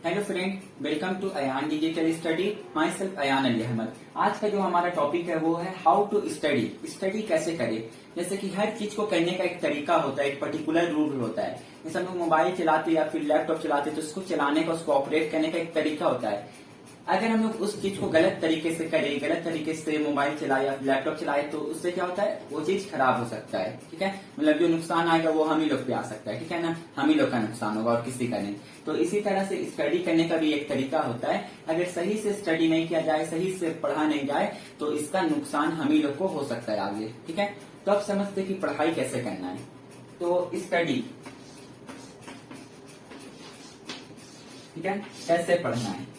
Hello friend, welcome to Ayan digital study. Myself Ayan Ali Ahmed. आज का जो हमारा टॉपिक है वो है हाउ टू स्टडी कैसे करें। जैसे कि हर चीज को करने का एक तरीका होता है, एक पर्टिकुलर रूल होता है। जैसे हम लोग मोबाइल चलाते या फिर लैपटॉप चलाते तो उसको चलाने का, उसको ऑपरेट करने का एक तरीका होता है। अगर हम लोग उस चीज को गलत तरीके से करें, गलत तरीके से मोबाइल चलाए या लैपटॉप चलाए तो उससे क्या होता है, वो चीज खराब हो सकता है। ठीक है, मतलब जो नुकसान आएगा वो हम ही लोग पे आ सकता है। ठीक है ना, हम ही लोग का नुकसान होगा और किसी का नहीं। तो इसी तरह से स्टडी करने का भी एक तरीका होता है। अगर सही से स्टडी नहीं किया जाए, सही से पढ़ा नहीं जाए तो इसका नुकसान हम ही लोग को हो सकता है आगे। ठीक है, तो अब समझते कि पढ़ाई कैसे करना है। तो स्टडी, ठीक है, कैसे पढ़ना है।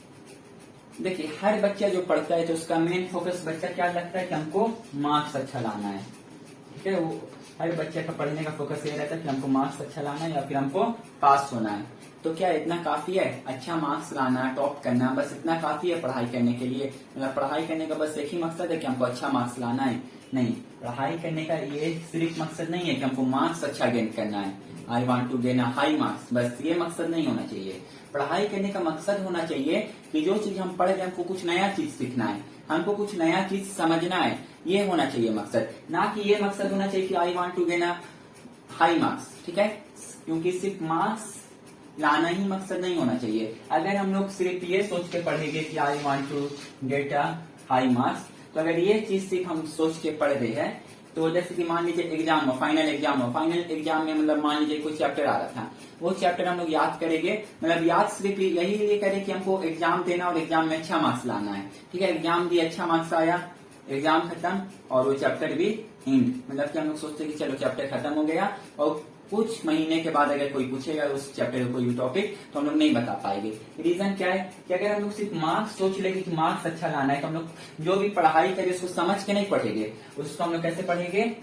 देखिए, हर बच्चा जो पढ़ता है तो उसका मेन फोकस बच्चा क्या लगता है कि हमको मार्क्स अच्छा लाना है। ठीक है, वो हर बच्चे का पढ़ने का फोकस ये रहता है कि हमको मार्क्स अच्छा लाना है या फिर हमको पास होना है। तो क्या इतना काफी है? अच्छा मार्क्स लाना, टॉप करना, बस इतना काफी है पढ़ाई करने के लिए? मतलब पढ़ाई करने का बस एक ही मकसद है कि हमको अच्छा मार्क्स लाना है? नहीं, पढ़ाई करने का ये सिर्फ मकसद नहीं है कि हमको मार्क्स अच्छा गेन करना है, I want to gain a high marks, बस ये मकसद नहीं होना चाहिए। पढ़ाई करने का मकसद होना चाहिए कि जो चीज हम पढ़ रहे हैं हमको कुछ नया चीज सीखना है, हमको कुछ नया चीज समझना है, ये होना चाहिए मकसद। ना कि ये मकसद होना चाहिए कि I want to gain a high marks. ठीक है, क्योंकि सिर्फ मार्क्स लाना ही मकसद नहीं होना चाहिए। अगर हम लोग सिर्फ ये सोच के पढ़ेंगे कि I want to get a high marks, तो अगर ये चीज सिर्फ हम सोच के पढ़ रहे हैं तो जैसे कि मान लीजिए एग्जाम हो, फाइनल एग्जाम में मतलब मान लीजिए कोई चैप्टर आ रहा था, वो चैप्टर हम लोग याद करेंगे। मतलब याद सिर्फ यही लिए करें कि हमको एग्जाम देना और एग्जाम में अच्छा मार्क्स लाना है। ठीक है, एग्जाम दिए, अच्छा मार्क्स आया, एग्जाम खत्म और वो चैप्टर भी एंड। मतलब कि हम लोग सोचते कि चलो चैप्टर खत्म हो गया और कुछ महीने के बाद अगर कोई पूछेगा उस चैप्टर का कोई भी टॉपिक तो हम लोग नहीं बता पाएंगे। रीजन क्या है कि अगर हम लोग सिर्फ मार्क्स सोच लेंगे कि मार्क्स अच्छा लाना है तो हम लोग जो भी पढ़ाई करें उसको समझ के नहीं पढ़ेंगे, उसको हम लोग कैसे पढ़ेंगे,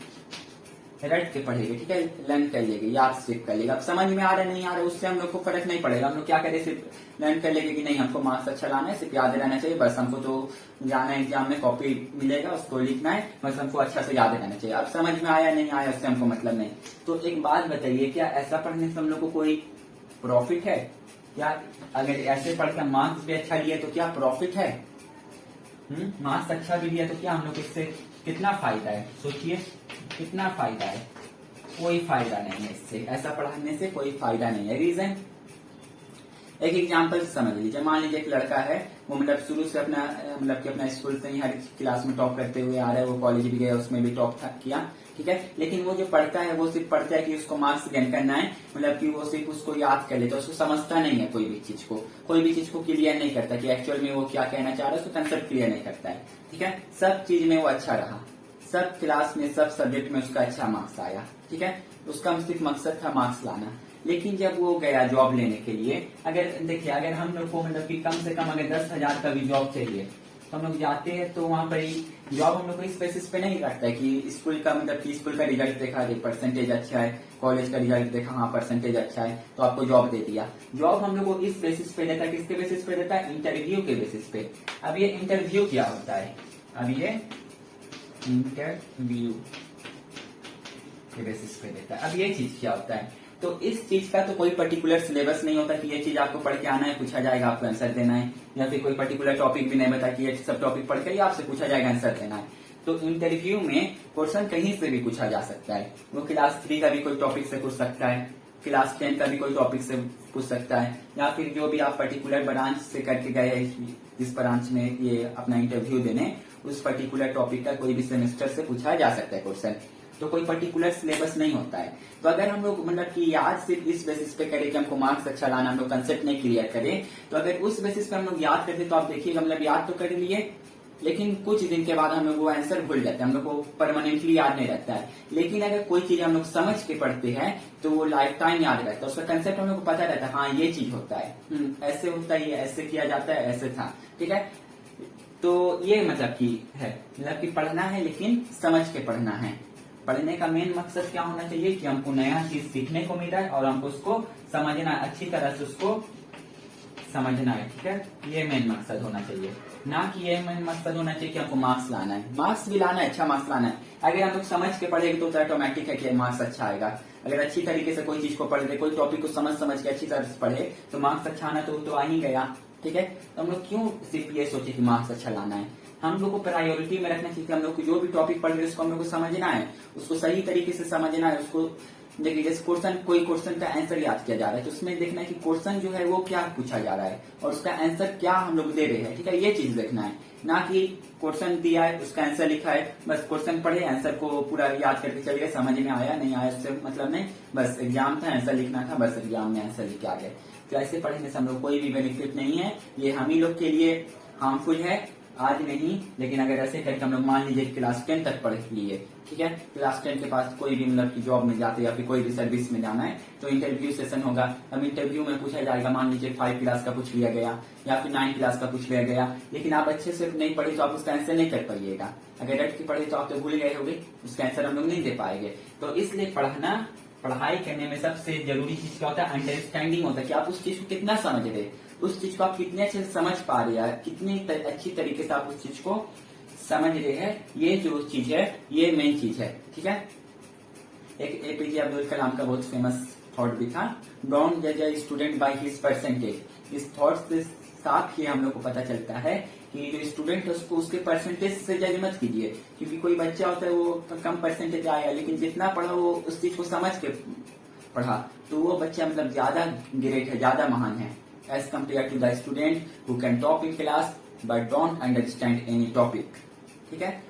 रट के पढ़ेंगे। ठीक है, लर्न कर लेंगे, याद सिर्फ कर लेगा। अब समझ में आ रहा है नहीं आ रहा है उससे हम लोग को फर्क नहीं पड़ेगा। हम लोग क्या करें, सिर्फ लर्न कर लेंगे कि नहीं हमको मार्क्स अच्छा लाना है, सिर्फ याद रहना चाहिए, बस हमको तो जाना है एग्जाम में, कॉपी मिलेगा उसको लिखना है, बस हमको अच्छा से याद रहना चाहिए। अब समझ में आया नहीं आया उससे हमको मतलब नहीं। तो एक बात बताइए, क्या ऐसा पढ़ने से हम लोग को कोई प्रॉफिट है क्या? अगर ऐसे पढ़कर मार्क्स भी अच्छा लिए तो क्या प्रॉफिट है? मार्क्स अच्छा भी लिया तो क्या हम लोग इससे कितना फायदा है? सोचिए कितना फायदा है? कोई फायदा नहीं है इससे, ऐसा पढ़ाने से कोई फायदा नहीं है। रीजन, एक एग्जांपल समझ लीजिए। मान लीजिए एक लड़का है, वो मतलब शुरू से अपना मतलब कि अपना स्कूल से ही हर क्लास में टॉप करते हुए आ रहा है, वो कॉलेज भी गया उसमें भी टॉप किया। ठीक है, लेकिन वो जो पढ़ता है वो सिर्फ पढ़ता है कि उसको मार्क्स गेन करना है, मतलब कि वो सिर्फ उसको याद कर लेता है, उसको समझता नहीं है कोई भी चीज को क्लियर नहीं करता कि एक्चुअल में वो क्या कहना चाह रहा है, उसको कंसेप्ट क्लियर नहीं करता है। ठीक है, सब चीज में वो अच्छा रहा, सब क्लास में सब सब्जेक्ट में उसका अच्छा मार्क्स आया। ठीक है, उसका सिर्फ मकसद था मार्क्स लाना। लेकिन जब वो गया जॉब लेने के लिए, अगर देखिए अगर हम लोग को मतलब कि कम से कम अगर 10,000 का भी जॉब चाहिए तो हम लोग जाते हैं तो वहां पर ही जॉब हम लोग को इस बेसिस पे नहीं रखता है कि स्कूल का मतलब कि स्कूल का रिजल्ट देखा, परसेंटेज अच्छा है, कॉलेज का रिजल्ट देखा, हाँ परसेंटेज अच्छा है तो आपको जॉब दे दिया। जॉब हम लोग को इस बेसिस पे देता है, किसके बेसिस पे देता है? इंटरव्यू के बेसिस पे। अब ये इंटरव्यू क्या होता है? अब ये इंटरव्यू के बेसिस पे देता है। अब ये चीज क्या होता है? तो इस चीज का तो कोई पर्टिकुलर सिलेबस नहीं होता कि ये चीज आपको पढ़ के आना है, पूछा जाएगा आपको आंसर देना है, या फिर कोई पर्टिकुलर टॉपिक भी नहीं बता कि ये सब टॉपिक पढ़ के आपसे पूछा जाएगा आंसर देना है। तो इंटरव्यू में क्वेश्चन कहीं से भी पूछा जा सकता है। वो क्लास 3 का भी कोई टॉपिक से पूछ सकता है, क्लास 10 का भी कोई टॉपिक से पूछ सकता है, या फिर जो भी आप पर्टिकुलर ब्रांच से करके गए हैं, जिस ब्रांच में ये अपना इंटरव्यू देने, उस पर्टिकुलर टॉपिक का कोई भी सेमेस्टर से पूछा जा सकता है क्वेश्चन। तो कोई पर्टिकुलर सिलेबस नहीं होता है। तो अगर हम लोग मतलब कि याद सिर्फ इस बेसिस पे करें कि हमको मार्क्स अच्छा लाना, हम लोग कंसेप्ट नहीं क्लियर करें, तो अगर उस बेसिस पे हम लोग याद करते तो आप देखिएगा मतलब याद तो कर लिए लेकिन कुछ दिन के बाद हम लोग वो आंसर भूल जाते हैं, हम लोग को परमानेंटली याद नहीं रहता है। लेकिन अगर कोई चीज हम लोग समझ के पढ़ते हैं तो वो लाइफ टाइम याद रहता है, उसका कंसेप्ट हम लोग को पता रहता है, हाँ ये चीज होता है, ऐसे होता है, ये ऐसे किया जाता है, ऐसे था। ठीक है, तो ये मतलब की है, मतलब कि पढ़ना है लेकिन समझ के पढ़ना है। पढ़ने का मेन मकसद क्या होना चाहिए कि हमको नया चीज सीखने को मिल रहा है और हमको उसको समझना है, अच्छी तरह से उसको समझना है। ठीक है, ये मेन मकसद होना चाहिए, ना कि ये मेन मकसद होना चाहिए कि हमको मार्क्स लाना है। मार्क्स भी लाना है, अच्छा मार्क्स लाना है, अगर हम लोग समझ के पढ़ेंगे तो ऑटोमेटिक है कि मार्क्स अच्छा आएगा। अगर अच्छी तरीके से कोई चीज को पढ़ ले, कोई टॉपिक को समझ के अच्छी तरह से पढ़े तो मार्क्स अच्छा आना तो आ ही गया। ठीक है, तो हम लोग क्यों सिर्फ ये सोचे कि मार्क्स अच्छा लाना है। हम लोग को प्रायोरिटी में रखना चाहिए कि हम लोग को जो भी टॉपिक पढ़ रहे हैं उसको हम लोग को समझना है, उसको सही तरीके से समझना है। उसको देखिए, जैसे कोई क्वेश्चन का आंसर याद किया जा रहा है तो उसमें देखना है कि क्वेश्चन जो है वो क्या पूछा जा रहा है और उसका आंसर क्या हम लोग दे रहे हैं। ठीक है, ये चीज देखना है, ना कि क्वेश्चन दिया है उसका आंसर लिखा है, बस क्वेश्चन पढ़े आंसर को पूरा याद करके चले गए, समझ में आया नहीं आया उससे मतलब नहीं, बस एग्जाम था आंसर लिखना था, बस एग्जाम में आंसर लिख के आ गए। तो ऐसे पढ़ने से हम लोग कोई भी बेनिफिट नहीं है, ये हम ही लोग के लिए हार्मफुल है। आज नहीं, लेकिन अगर ऐसे करके हम लोग मान लीजिए क्लास 10 तक पढ़ लिए, ठीक है, क्लास 10 के पास कोई भी मतलब की जॉब में जाते या फिर कोई भी सर्विस में जाना है तो इंटरव्यू सेशन होगा। अब इंटरव्यू में पूछा जाएगा, मान लीजिए 5 क्लास का पूछ लिया गया या फिर 9 क्लास का पूछ लिया गया, लेकिन आप अच्छे से नहीं पढ़े तो आप उसका आंसर नहीं कर पाइएगा। अगर रट के पढ़े तो आप तो भूल गए होंगे, उसका आंसर हम लोग नहीं दे पाएंगे। तो इसलिए पढ़ाई करने में सबसे जरूरी चीज क्या होता है, अंडरस्टैंडिंग होता है कि आप उस चीज को कितना समझ रहे, उस चीज को आप कितने अच्छे से समझ पा रहे हैं, कितनी अच्छी तरीके से आप उस चीज को समझ रहे हैं। ये जो चीज है ये मेन चीज है। ठीक है, एक एपीजे अब्दुल कलाम का बहुत फेमस थॉट भी था, डोंट जज a student by his percentage. इस थॉट से साफ ही हम लोग को पता चलता है कि जो स्टूडेंट है उसको उसके परसेंटेज से जज मत कीजिए, क्योंकि कोई बच्चा होता है वो कम परसेंटेज आया लेकिन जितना पढ़ा वो उस चीज को समझ के पढ़ा तो वो बच्चा मतलब ज्यादा ग्रेट है, ज्यादा महान है as compare to the student who can top in class but don't understand any topic. ठीक है,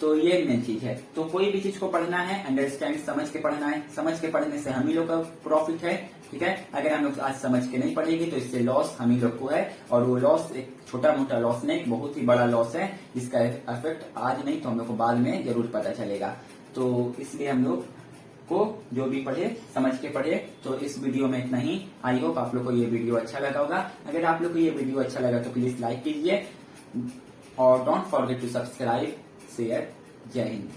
तो ये मेन चीज है। तो कोई भी चीज को पढ़ना है अंडरस्टैंड समझ के पढ़ना है, समझ के पढ़ने से हम ही लोग का प्रॉफिट है। ठीक है, अगर हम लोग आज समझ के नहीं पढ़ेंगे तो इससे लॉस हम ही लोग को है, और वो लॉस एक छोटा मोटा लॉस नहीं, एक बहुत ही बड़ा लॉस है जिसका इफेक्ट आज नहीं तो हम लोग को बाद में जरूर पता चलेगा। तो इसलिए हम लोग को जो भी पढ़े समझ के पढ़े। तो इस वीडियो में इतना ही। आई होप आप लोग को ये वीडियो अच्छा लगा होगा। अगर आप लोग को ये वीडियो अच्छा लगा तो प्लीज लाइक कीजिए और don't forget to subscribe, share. Jai Hind.